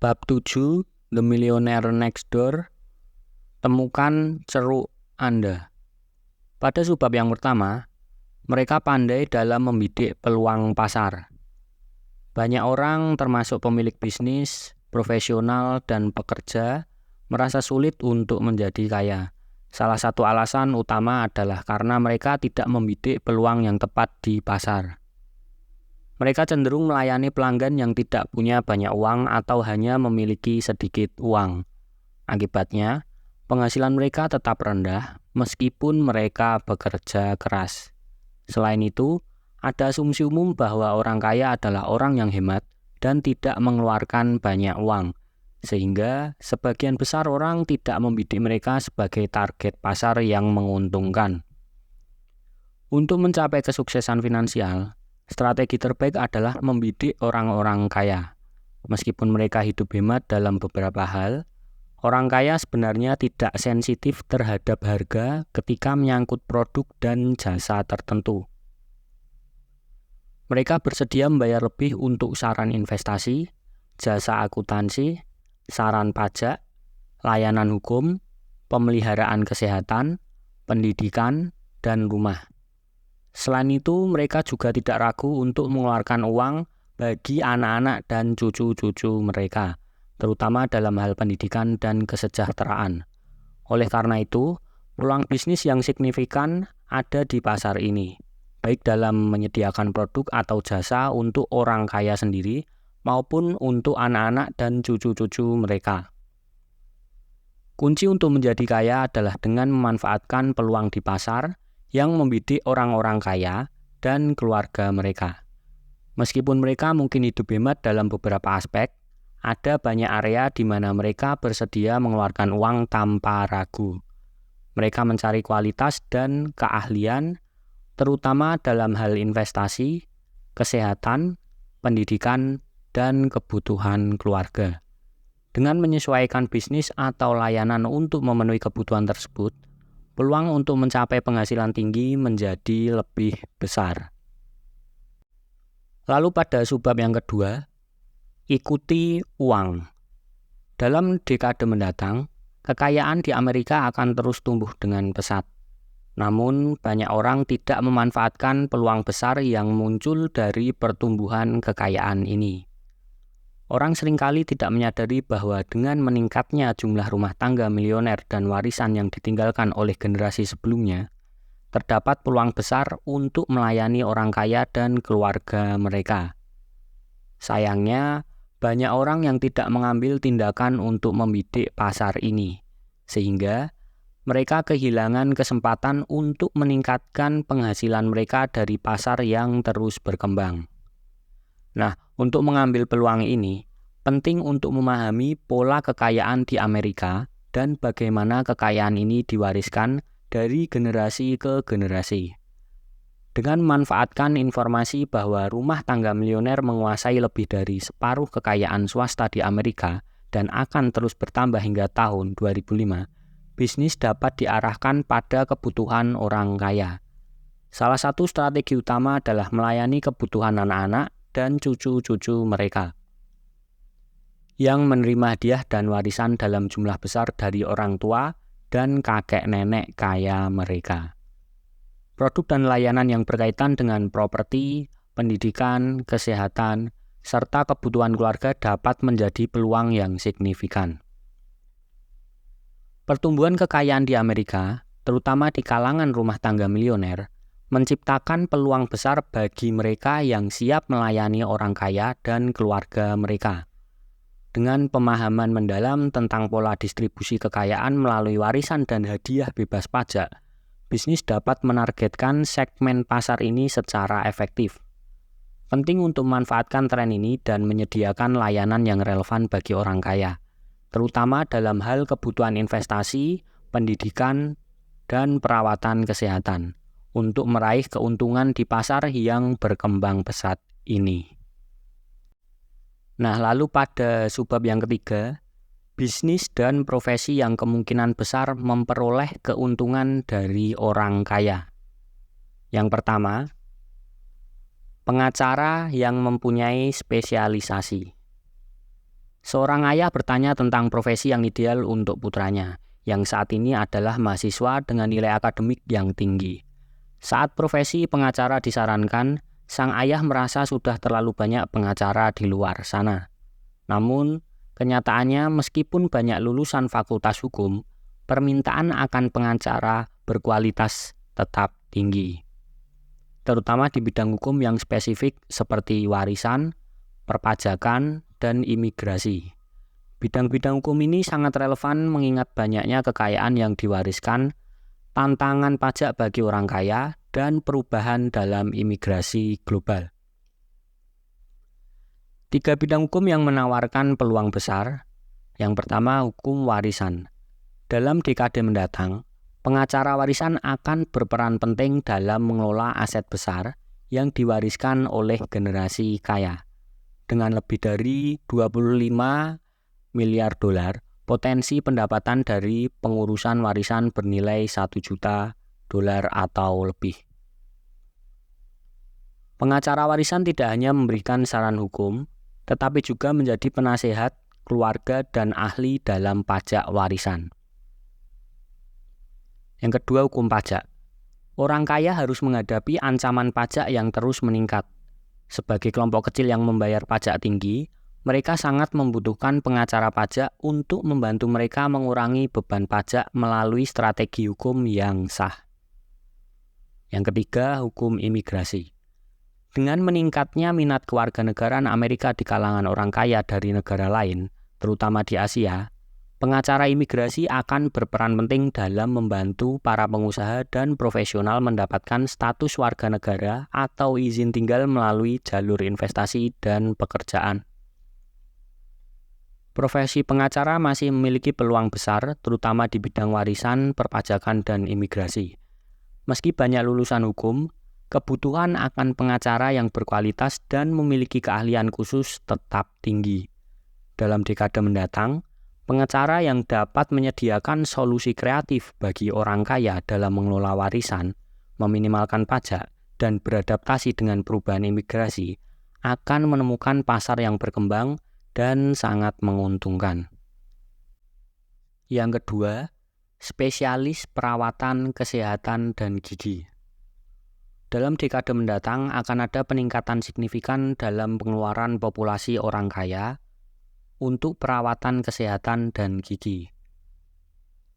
Bab 7, The Millionaire Next Door. Temukan ceruk Anda. Pada subbab yang pertama, mereka pandai dalam membidik peluang pasar. Banyak orang, termasuk pemilik bisnis, profesional, dan pekerja, merasa sulit untuk menjadi kaya. Salah satu alasan utama adalah karena mereka tidak membidik peluang yang tepat di pasar. Mereka cenderung melayani pelanggan yang tidak punya banyak uang atau hanya memiliki sedikit uang. Akibatnya, penghasilan mereka tetap rendah meskipun mereka bekerja keras. Selain itu, ada asumsi umum bahwa orang kaya adalah orang yang hemat dan tidak mengeluarkan banyak uang, sehingga sebagian besar orang tidak membidik mereka sebagai target pasar yang menguntungkan. Untuk mencapai kesuksesan finansial, strategi terbaik adalah membidik orang-orang kaya. Meskipun mereka hidup hemat dalam beberapa hal, orang kaya sebenarnya tidak sensitif terhadap harga ketika menyangkut produk dan jasa tertentu. Mereka bersedia membayar lebih untuk saran investasi, jasa akuntansi, saran pajak, layanan hukum, pemeliharaan kesehatan, pendidikan, dan rumah. Selain itu, mereka juga tidak ragu untuk mengeluarkan uang bagi anak-anak dan cucu-cucu mereka, terutama dalam hal pendidikan dan kesejahteraan. Oleh karena itu, peluang bisnis yang signifikan ada di pasar ini, baik dalam menyediakan produk atau jasa untuk orang kaya sendiri maupun untuk anak-anak dan cucu-cucu mereka. Kunci untuk menjadi kaya adalah dengan memanfaatkan peluang di pasar yang membidik orang-orang kaya dan keluarga mereka. Meskipun mereka mungkin hidup hemat dalam beberapa aspek, ada banyak area di mana mereka bersedia mengeluarkan uang tanpa ragu. Mereka mencari kualitas dan keahlian, terutama dalam hal investasi, kesehatan, pendidikan, dan kebutuhan keluarga. Dengan menyesuaikan bisnis atau layanan untuk memenuhi kebutuhan tersebut, peluang untuk mencapai penghasilan tinggi menjadi lebih besar. Lalu pada subbab yang kedua, ikuti uang. Dalam dekade mendatang, kekayaan di Amerika akan terus tumbuh dengan pesat. Namun, banyak orang tidak memanfaatkan peluang besar yang muncul dari pertumbuhan kekayaan ini. Orang seringkali tidak menyadari bahwa dengan meningkatnya jumlah rumah tangga milioner dan warisan yang ditinggalkan oleh generasi sebelumnya, terdapat peluang besar untuk melayani orang kaya dan keluarga mereka. Sayangnya, banyak orang yang tidak mengambil tindakan untuk membidik pasar ini, sehingga mereka kehilangan kesempatan untuk meningkatkan penghasilan mereka dari pasar yang terus berkembang. Nah, untuk mengambil peluang ini, penting untuk memahami pola kekayaan di Amerika dan bagaimana kekayaan ini diwariskan dari generasi ke generasi. Dengan memanfaatkan informasi bahwa rumah tangga milioner menguasai lebih dari separuh kekayaan swasta di Amerika dan akan terus bertambah hingga tahun 2005, bisnis dapat diarahkan pada kebutuhan orang kaya. Salah satu strategi utama adalah melayani kebutuhan anak-anak dan cucu-cucu mereka yang menerima hadiah dan warisan dalam jumlah besar dari orang tua dan kakek nenek kaya mereka. Produk dan layanan yang berkaitan dengan properti, pendidikan, kesehatan, serta kebutuhan keluarga dapat menjadi peluang yang signifikan. Pertumbuhan kekayaan di Amerika, terutama di kalangan rumah tangga milioner, menciptakan peluang besar bagi mereka yang siap melayani orang kaya dan keluarga mereka. Dengan pemahaman mendalam tentang pola distribusi kekayaan melalui warisan dan hadiah bebas pajak, bisnis dapat menargetkan segmen pasar ini secara efektif. Penting untuk memanfaatkan tren ini dan menyediakan layanan yang relevan bagi orang kaya, terutama dalam hal kebutuhan investasi, pendidikan, dan perawatan kesehatan, untuk meraih keuntungan di pasar yang berkembang pesat ini. Nah, lalu pada subbab yang ketiga, bisnis dan profesi yang kemungkinan besar memperoleh keuntungan dari orang kaya. Yang pertama, pengacara yang mempunyai spesialisasi. Seorang ayah bertanya tentang profesi yang ideal untuk putranya, yang saat ini adalah mahasiswa dengan nilai akademik yang tinggi. Saat profesi pengacara disarankan, sang ayah merasa sudah terlalu banyak pengacara di luar sana. Namun, kenyataannya meskipun banyak lulusan fakultas hukum, permintaan akan pengacara berkualitas tetap tinggi. Terutama di bidang hukum yang spesifik seperti warisan, perpajakan, dan imigrasi. Bidang-bidang hukum ini sangat relevan mengingat banyaknya kekayaan yang diwariskan, tantangan pajak bagi orang kaya, dan perubahan dalam imigrasi global. 3 bidang hukum yang menawarkan peluang besar. Yang pertama, hukum warisan. Dalam dekade mendatang, pengacara warisan akan berperan penting dalam mengelola aset besar yang diwariskan oleh generasi kaya. Dengan lebih dari 25 miliar dolar, potensi pendapatan dari pengurusan warisan bernilai 1 juta dolar atau lebih. Pengacara warisan tidak hanya memberikan saran hukum, tetapi juga menjadi penasehat keluarga dan ahli dalam pajak warisan. Yang kedua, hukum pajak. Orang kaya harus menghadapi ancaman pajak yang terus meningkat. Sebagai kelompok kecil yang membayar pajak tinggi, mereka sangat membutuhkan pengacara pajak untuk membantu mereka mengurangi beban pajak melalui strategi hukum yang sah. Yang ketiga, hukum imigrasi. Dengan meningkatnya minat kewarganegaraan Amerika di kalangan orang kaya dari negara lain, terutama di Asia, pengacara imigrasi akan berperan penting dalam membantu para pengusaha dan profesional mendapatkan status warga negara atau izin tinggal melalui jalur investasi dan pekerjaan. Profesi pengacara masih memiliki peluang besar, terutama di bidang warisan, perpajakan, dan imigrasi. Meski banyak lulusan hukum, kebutuhan akan pengacara yang berkualitas dan memiliki keahlian khusus tetap tinggi. Dalam dekade mendatang, pengacara yang dapat menyediakan solusi kreatif bagi orang kaya dalam mengelola warisan, meminimalkan pajak, dan beradaptasi dengan perubahan imigrasi akan menemukan pasar yang berkembang dan sangat menguntungkan. Yang kedua, spesialis perawatan kesehatan dan gigi. Dalam dekade mendatang akan ada peningkatan signifikan dalam pengeluaran populasi orang kaya untuk perawatan kesehatan dan gigi.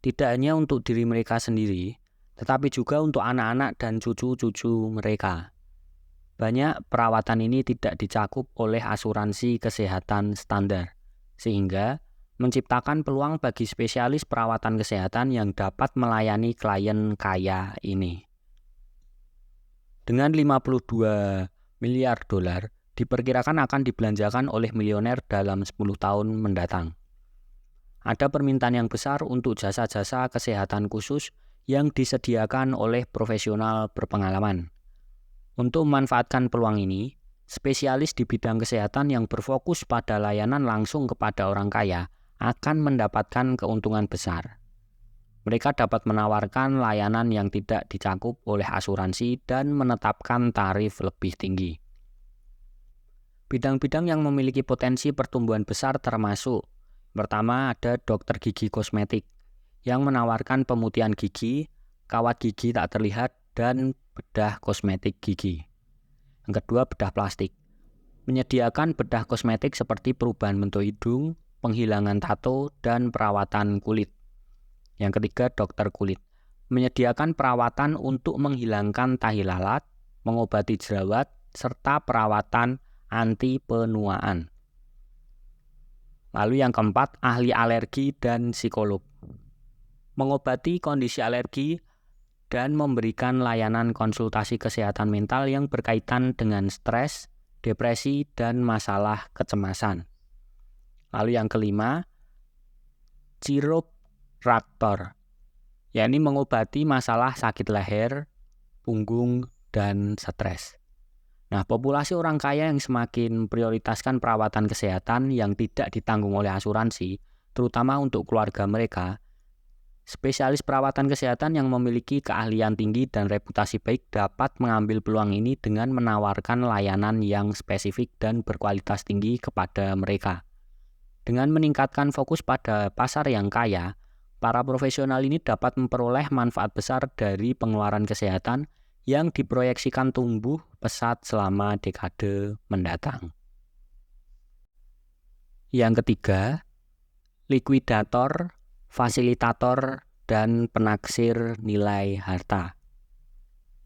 Tidak hanya untuk diri mereka sendiri, tetapi juga untuk anak-anak dan cucu-cucu mereka. Banyak perawatan ini tidak dicakup oleh asuransi kesehatan standar, sehingga menciptakan peluang bagi spesialis perawatan kesehatan yang dapat melayani klien kaya ini. Dengan 52 miliar dolar, diperkirakan akan dibelanjakan oleh milioner dalam 10 tahun mendatang. Ada permintaan yang besar untuk jasa-jasa kesehatan khusus yang disediakan oleh profesional berpengalaman. Untuk memanfaatkan peluang ini, spesialis di bidang kesehatan yang berfokus pada layanan langsung kepada orang kaya akan mendapatkan keuntungan besar. Mereka dapat menawarkan layanan yang tidak dicakup oleh asuransi dan menetapkan tarif lebih tinggi. Bidang-bidang yang memiliki potensi pertumbuhan besar termasuk, pertama ada dokter gigi kosmetik yang menawarkan pemutihan gigi, kawat gigi tak terlihat, dan bedah kosmetik gigi. Yang kedua, bedah plastik. Menyediakan bedah kosmetik seperti perubahan bentuk hidung, penghilangan tato, dan perawatan kulit. Yang ketiga, dokter kulit. Menyediakan perawatan untuk menghilangkan tahi lalat, mengobati jerawat, serta perawatan anti penuaan. Lalu yang keempat, ahli alergi dan psikolog. Mengobati kondisi alergi dan memberikan layanan konsultasi kesehatan mental yang berkaitan dengan stres, depresi, dan masalah kecemasan. Lalu yang kelima, chiropraktor, yakni mengobati masalah sakit leher, punggung, dan stres. Nah, populasi orang kaya yang semakin prioritaskan perawatan kesehatan yang tidak ditanggung oleh asuransi, terutama untuk keluarga mereka, spesialis perawatan kesehatan yang memiliki keahlian tinggi dan reputasi baik dapat mengambil peluang ini dengan menawarkan layanan yang spesifik dan berkualitas tinggi kepada mereka. Dengan meningkatkan fokus pada pasar yang kaya, para profesional ini dapat memperoleh manfaat besar dari pengeluaran kesehatan yang diproyeksikan tumbuh pesat selama dekade mendatang. Yang ketiga, likuidator, fasilitator, dan penaksir nilai harta.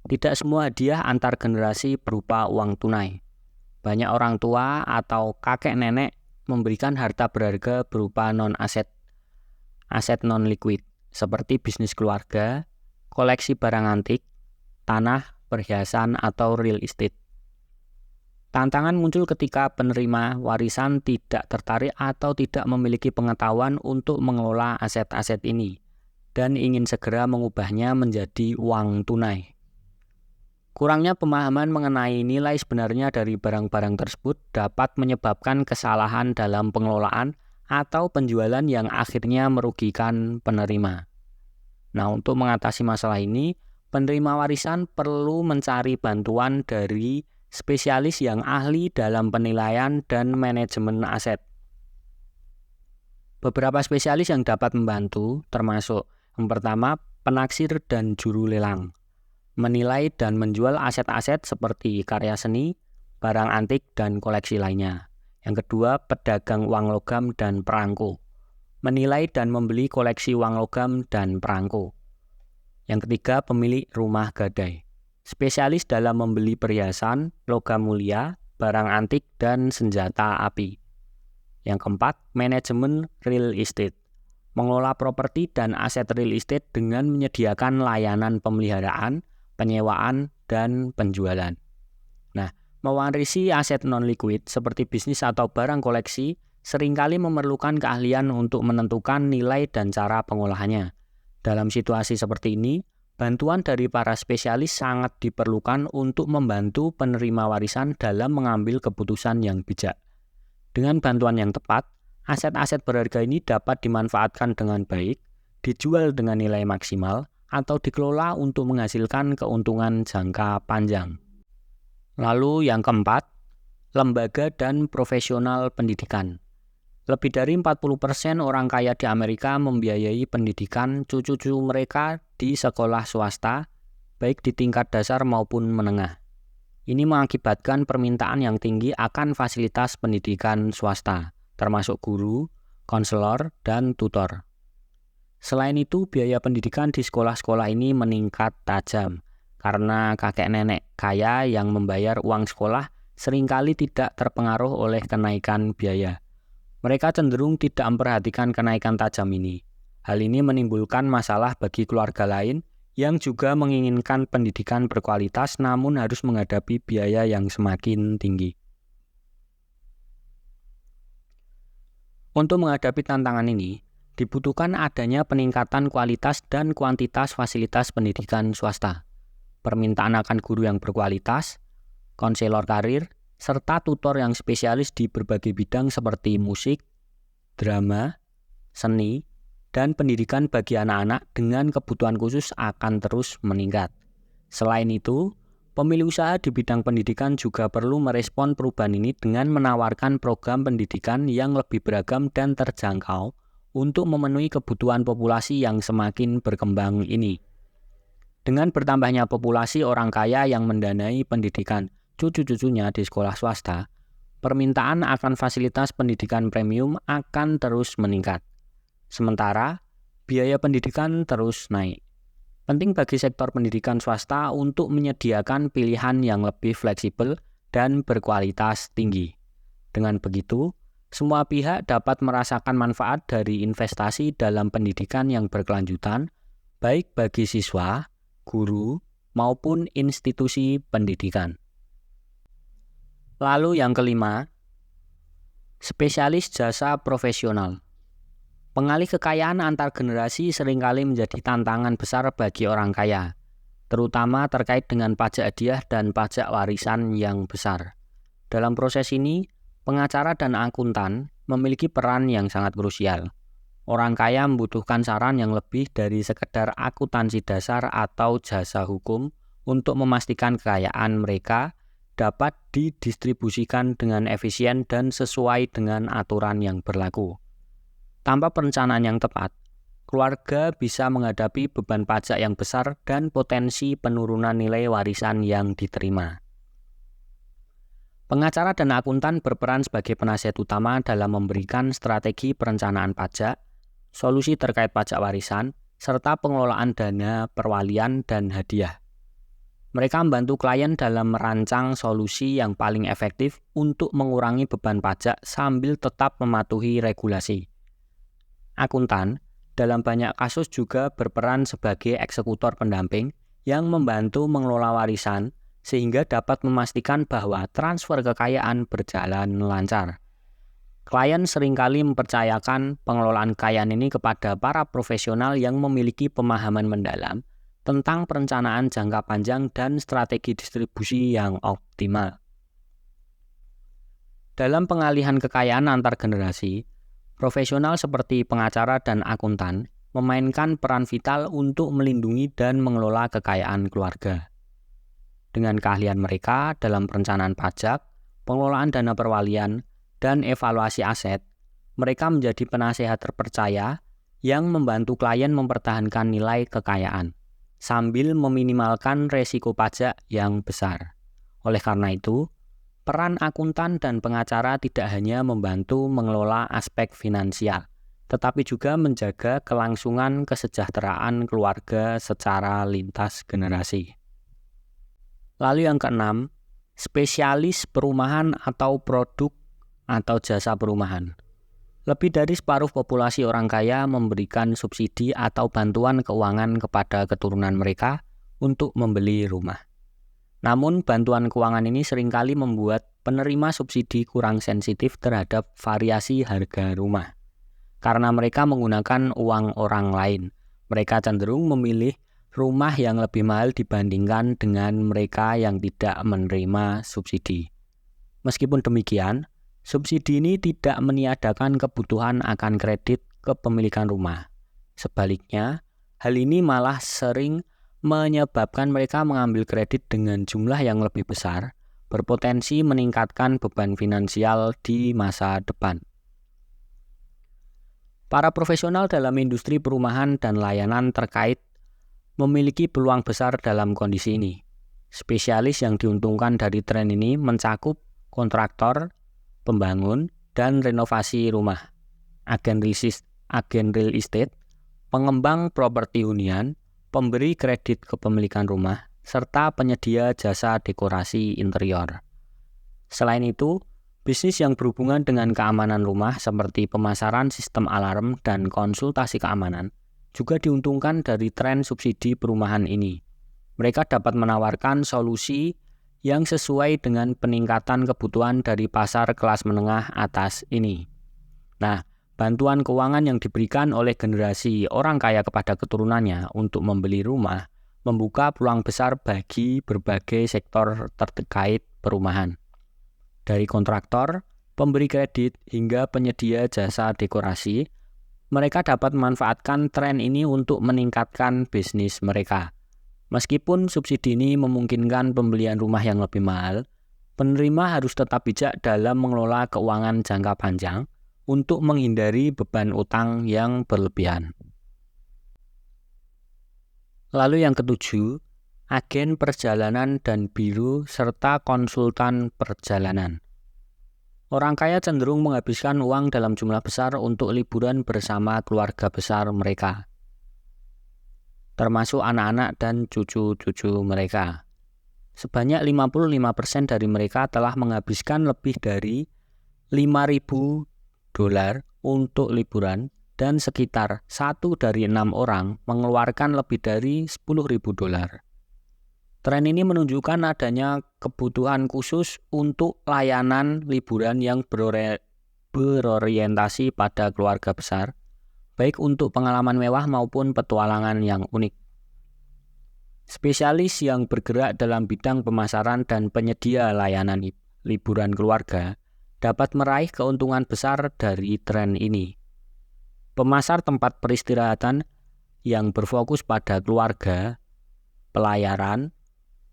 Tidak semua hadiah antar generasi berupa uang tunai. Banyak orang tua atau kakek nenek memberikan harta berharga berupa non-aset, aset non-liquid, seperti bisnis keluarga, koleksi barang antik, tanah, perhiasan, atau real estate. Tantangan muncul ketika penerima warisan tidak tertarik atau tidak memiliki pengetahuan untuk mengelola aset-aset ini dan ingin segera mengubahnya menjadi uang tunai. Kurangnya pemahaman mengenai nilai sebenarnya dari barang-barang tersebut dapat menyebabkan kesalahan dalam pengelolaan atau penjualan yang akhirnya merugikan penerima. Nah, untuk mengatasi masalah ini, penerima warisan perlu mencari bantuan dari spesialis yang ahli dalam penilaian dan manajemen aset. Beberapa spesialis yang dapat membantu termasuk yang pertama, penaksir dan juru lelang. Menilai dan menjual aset-aset seperti karya seni, barang antik, dan koleksi lainnya. Yang kedua, pedagang uang logam dan perangko. Menilai dan membeli koleksi uang logam dan perangko. Yang ketiga, pemilik rumah gadai. Spesialis dalam membeli perhiasan, logam mulia, barang antik, dan senjata api. Yang keempat, manajemen real estate. Mengelola properti dan aset real estate dengan menyediakan layanan pemeliharaan, penyewaan, dan penjualan. Nah, mewarisi aset non-liquid seperti bisnis atau barang koleksi seringkali memerlukan keahlian untuk menentukan nilai dan cara pengolahannya. Dalam situasi seperti ini, bantuan dari para spesialis sangat diperlukan untuk membantu penerima warisan dalam mengambil keputusan yang bijak. Dengan bantuan yang tepat, aset-aset berharga ini dapat dimanfaatkan dengan baik, dijual dengan nilai maksimal, atau dikelola untuk menghasilkan keuntungan jangka panjang. Lalu yang keempat, lembaga dan profesional pendidikan. Lebih dari 40% orang kaya di Amerika membiayai pendidikan cucu-cucu mereka di sekolah swasta, baik di tingkat dasar maupun menengah. Ini mengakibatkan permintaan yang tinggi akan fasilitas pendidikan swasta, termasuk guru, konselor, dan tutor. Selain itu, biaya pendidikan di sekolah-sekolah ini meningkat tajam karena kakek nenek kaya yang membayar uang sekolah seringkali tidak terpengaruh oleh kenaikan biaya. Mereka cenderung tidak memperhatikan kenaikan tajam ini. Hal ini menimbulkan masalah bagi keluarga lain yang juga menginginkan pendidikan berkualitas namun harus menghadapi biaya yang semakin tinggi. Untuk menghadapi tantangan ini, dibutuhkan adanya peningkatan kualitas dan kuantitas fasilitas pendidikan swasta, permintaan akan guru yang berkualitas, konselor karir, serta tutor yang spesialis di berbagai bidang seperti musik, drama, seni, dan pendidikan bagi anak-anak dengan kebutuhan khusus akan terus meningkat. Selain itu, pemilik usaha di bidang pendidikan juga perlu merespon perubahan ini dengan menawarkan program pendidikan yang lebih beragam dan terjangkau untuk memenuhi kebutuhan populasi yang semakin berkembang ini. Dengan bertambahnya populasi orang kaya yang mendanai pendidikan cucu-cucunya di sekolah swasta, permintaan akan fasilitas pendidikan premium akan terus meningkat. Sementara, biaya pendidikan terus naik. Penting bagi sektor pendidikan swasta untuk menyediakan pilihan yang lebih fleksibel dan berkualitas tinggi. Dengan begitu, semua pihak dapat merasakan manfaat dari investasi dalam pendidikan yang berkelanjutan, baik bagi siswa, guru, maupun institusi pendidikan. Lalu yang kelima, spesialis jasa profesional. Pengalih kekayaan antar generasi seringkali menjadi tantangan besar bagi orang kaya, terutama terkait dengan pajak hadiah dan pajak warisan yang besar. Dalam proses ini, pengacara dan akuntan memiliki peran yang sangat krusial. Orang kaya membutuhkan saran yang lebih dari sekedar akuntansi dasar atau jasa hukum untuk memastikan kekayaan mereka dapat didistribusikan dengan efisien dan sesuai dengan aturan yang berlaku. Tanpa perencanaan yang tepat, keluarga bisa menghadapi beban pajak yang besar dan potensi penurunan nilai warisan yang diterima. Pengacara dan akuntan berperan sebagai penasihat utama dalam memberikan strategi perencanaan pajak, solusi terkait pajak warisan, serta pengelolaan dana perwalian dan hadiah. Mereka membantu klien dalam merancang solusi yang paling efektif untuk mengurangi beban pajak sambil tetap mematuhi regulasi. Akuntan dalam banyak kasus juga berperan sebagai eksekutor pendamping yang membantu mengelola warisan sehingga dapat memastikan bahwa transfer kekayaan berjalan lancar. Klien seringkali mempercayakan pengelolaan kekayaan ini kepada para profesional yang memiliki pemahaman mendalam tentang perencanaan jangka panjang dan strategi distribusi yang optimal. Dalam pengalihan kekayaan antar generasi, profesional seperti pengacara dan akuntan memainkan peran vital untuk melindungi dan mengelola kekayaan keluarga. Dengan keahlian mereka dalam perencanaan pajak, pengelolaan dana perwalian, dan evaluasi aset, mereka menjadi penasehat terpercaya yang membantu klien mempertahankan nilai kekayaan, sambil meminimalkan resiko pajak yang besar. Oleh karena itu, peran akuntan dan pengacara tidak hanya membantu mengelola aspek finansial, tetapi juga menjaga kelangsungan kesejahteraan keluarga secara lintas generasi. Lalu yang keenam, spesialis perumahan atau produk atau jasa perumahan. Lebih dari separuh populasi orang kaya memberikan subsidi atau bantuan keuangan kepada keturunan mereka untuk membeli rumah. Namun bantuan keuangan ini seringkali membuat penerima subsidi kurang sensitif terhadap variasi harga rumah. Karena mereka menggunakan uang orang lain, mereka cenderung memilih rumah yang lebih mahal dibandingkan dengan mereka yang tidak menerima subsidi. Meskipun demikian, subsidi ini tidak meniadakan kebutuhan akan kredit kepemilikan rumah. Sebaliknya, hal ini malah sering menyebabkan mereka mengambil kredit dengan jumlah yang lebih besar, berpotensi meningkatkan beban finansial di masa depan. Para profesional dalam industri perumahan dan layanan terkait memiliki peluang besar dalam kondisi ini. Spesialis yang diuntungkan dari tren ini mencakup kontraktor, pembangun, dan renovasi rumah, agen real estate, pengembang properti hunian, pemberi kredit kepemilikan rumah, serta penyedia jasa dekorasi interior. Selain itu, bisnis yang berhubungan dengan keamanan rumah seperti pemasaran sistem alarm dan konsultasi keamanan juga diuntungkan dari tren subsidi perumahan ini. Mereka dapat menawarkan solusi yang sesuai dengan peningkatan kebutuhan dari pasar kelas menengah atas ini. Nah, bantuan keuangan yang diberikan oleh generasi orang kaya kepada keturunannya untuk membeli rumah membuka peluang besar bagi berbagai sektor terkait perumahan. Dari kontraktor, pemberi kredit, hingga penyedia jasa dekorasi, mereka dapat memanfaatkan tren ini untuk meningkatkan bisnis mereka. Meskipun subsidi ini memungkinkan pembelian rumah yang lebih mahal, penerima harus tetap bijak dalam mengelola keuangan jangka panjang untuk menghindari beban utang yang berlebihan. Lalu yang ketujuh, agen perjalanan dan biro serta konsultan perjalanan. Orang kaya cenderung menghabiskan uang dalam jumlah besar untuk liburan bersama keluarga besar mereka, termasuk anak-anak dan cucu-cucu mereka. Sebanyak 55% dari mereka telah menghabiskan lebih dari $5.000 untuk liburan, dan sekitar 1 dari 6 orang mengeluarkan lebih dari $10.000. Tren ini menunjukkan adanya kebutuhan khusus untuk layanan liburan yang berorientasi pada keluarga besar, baik untuk pengalaman mewah maupun petualangan yang unik. Spesialis yang bergerak dalam bidang pemasaran dan penyedia layanan liburan keluarga dapat meraih keuntungan besar dari tren ini. Pemasar tempat peristirahatan yang berfokus pada keluarga, pelayaran,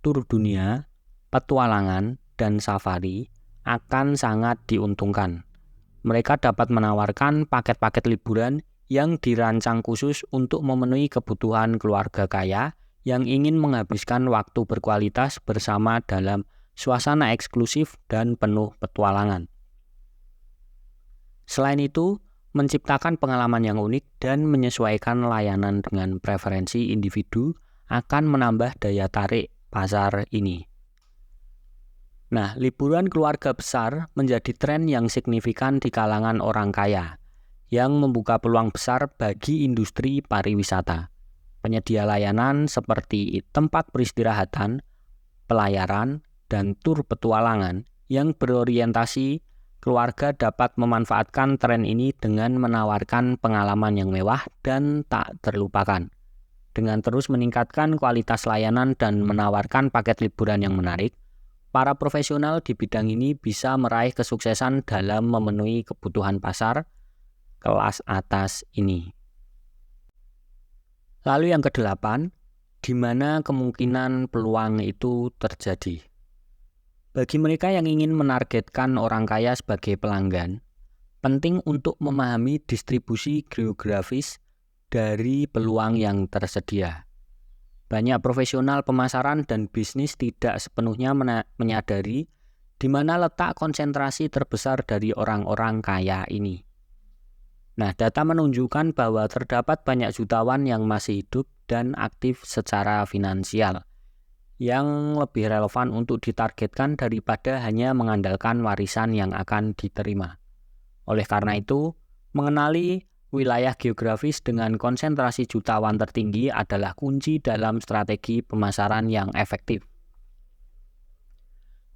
tur dunia, petualangan, dan safari akan sangat diuntungkan. Mereka dapat menawarkan paket-paket liburan yang dirancang khusus untuk memenuhi kebutuhan keluarga kaya yang ingin menghabiskan waktu berkualitas bersama dalam suasana eksklusif dan penuh petualangan. Selain itu, menciptakan pengalaman yang unik dan menyesuaikan layanan dengan preferensi individu akan menambah daya tarik pasar ini. Nah, liburan keluarga besar menjadi tren yang signifikan di kalangan orang kaya, yang membuka peluang besar bagi industri pariwisata. Penyedia layanan seperti tempat peristirahatan, pelayaran, dan tur petualangan yang berorientasi keluarga dapat memanfaatkan tren ini dengan menawarkan pengalaman yang mewah dan tak terlupakan. Dengan terus meningkatkan kualitas layanan dan menawarkan paket liburan yang menarik, para profesional di bidang ini bisa meraih kesuksesan dalam memenuhi kebutuhan pasar kelas atas ini. Lalu yang ke-8, di mana kemungkinan peluang itu terjadi. Bagi mereka yang ingin menargetkan orang kaya sebagai pelanggan, penting untuk memahami distribusi geografis dari peluang yang tersedia. Banyak profesional pemasaran dan bisnis tidak sepenuhnya menyadari di mana letak konsentrasi terbesar dari orang-orang kaya ini. Nah, data menunjukkan bahwa terdapat banyak jutawan yang masih hidup dan aktif secara finansial, yang lebih relevan untuk ditargetkan daripada hanya mengandalkan warisan yang akan diterima. Oleh karena itu, mengenali wilayah geografis dengan konsentrasi jutawan tertinggi adalah kunci dalam strategi pemasaran yang efektif.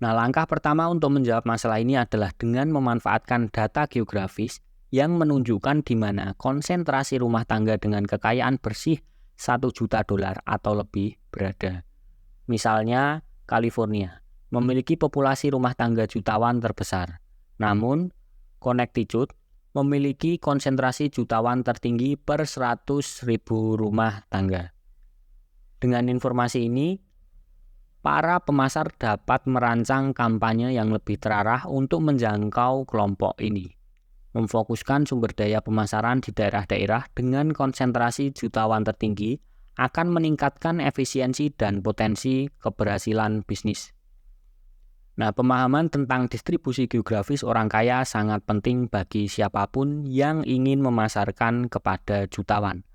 Nah, langkah pertama untuk menjawab masalah ini adalah dengan memanfaatkan data geografis yang menunjukkan di mana konsentrasi rumah tangga dengan kekayaan bersih $1 juta atau lebih berada. Misalnya, California memiliki populasi rumah tangga jutawan terbesar. Namun, Connecticut memiliki konsentrasi jutawan tertinggi per 100.000 rumah tangga. Dengan informasi ini, para pemasar dapat merancang kampanye yang lebih terarah untuk menjangkau kelompok ini. Memfokuskan sumber daya pemasaran di daerah-daerah dengan konsentrasi jutawan tertinggi akan meningkatkan efisiensi dan potensi keberhasilan bisnis. Nah, pemahaman tentang distribusi geografis orang kaya sangat penting bagi siapapun yang ingin memasarkan kepada jutawan.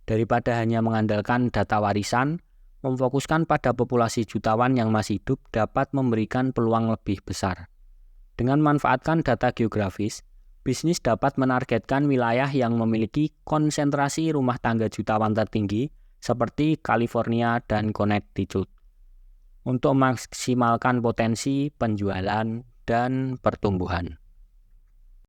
Daripada hanya mengandalkan data warisan, memfokuskan pada populasi jutawan yang masih hidup dapat memberikan peluang lebih besar. Dengan memanfaatkan data geografis, bisnis dapat menargetkan wilayah yang memiliki konsentrasi rumah tangga jutawan tertinggi seperti California dan Connecticut, untuk memaksimalkan potensi penjualan dan pertumbuhan.